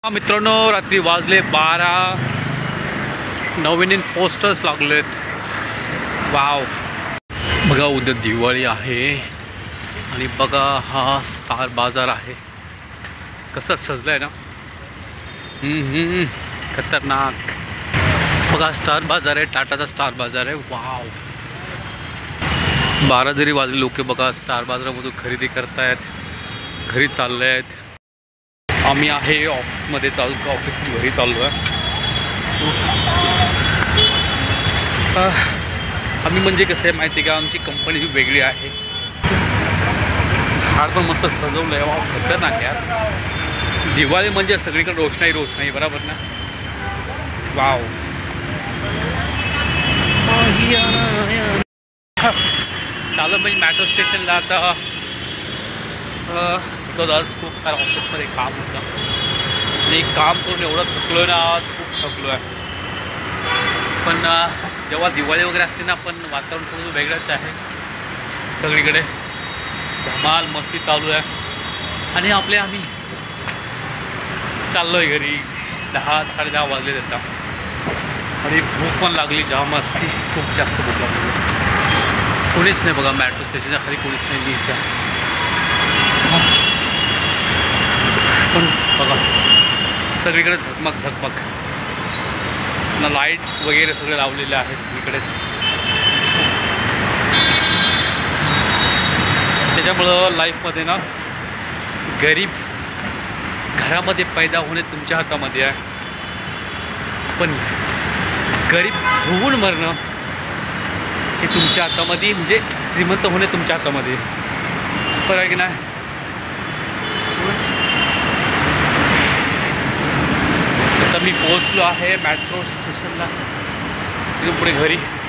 मित्रांनो, रात्री वाजले 12. नवीन पोस्टर्स लागलेत. वाव, बघा उद्या दिवाळी आहे आणि बघा हा स्टार बाजार आहे. कसं सजलाय ना, खतरनाक. बघा स्टार बाजार आहे, टाटाचा स्टार बाजार आहे. वाव, 12 जरी वाजले लोक बघा स्टार बाजारामधून खरेदी करतायत, घरी चालले आहेत. आम्ही आहे ऑफिसमध्ये, ऑफिस घरी चाललो आहे. आम्ही म्हणजे कसं आहे माहिती आहे का, आमची कंपनी वेगळी आहे. झाड पण मस्त सजवलं आहे. वाव, खतरनाक यार. दिवाळी म्हणजे सगळीकडे रोषणाई रोषणाई, बरोबर ना. वाव, चालू म्हणजे मेट्रो स्टेशनला आता. बिकॉज आज खूप सारं ऑफिसमध्ये काम होतं आणि काम करून एवढं थकलो आहे ना, आज खूप थकलो आहे. पण जेव्हा दिवाळी वगैरे असते ना, पण वातावरण थोडं वेगळंच आहे. सगळीकडे धमाल मस्ती चालू आहे आणि आम्ही चाललो आहे घरी. 10-10:30 वाजले देतात आणि भूक पण लागली जाम असती, खूप जास्त भूक लागली. कोणीच नाही बघा मेट्रो स्टेशनच्या खाली, कोणीच नाही नीच्या. पण बघा सगळीकडे झगमग झगमग ना, लाईट्स वगैरे सगळे लावलेले आहेत इकडेच. त्याच्यामुळं लाईफमध्ये ना, गरीब घरामध्ये पैदा होणे तुमच्या हातामध्ये आहे, पण गरीब होऊन मरणं हे तुमच्या हातामध्ये, म्हणजे श्रीमंत होणे तुमच्या हातामध्ये. बरं आहे की नाही. आता मी पोहोचलो आहे मेट्रो स्टेशनला, तिथून पुढे घरी.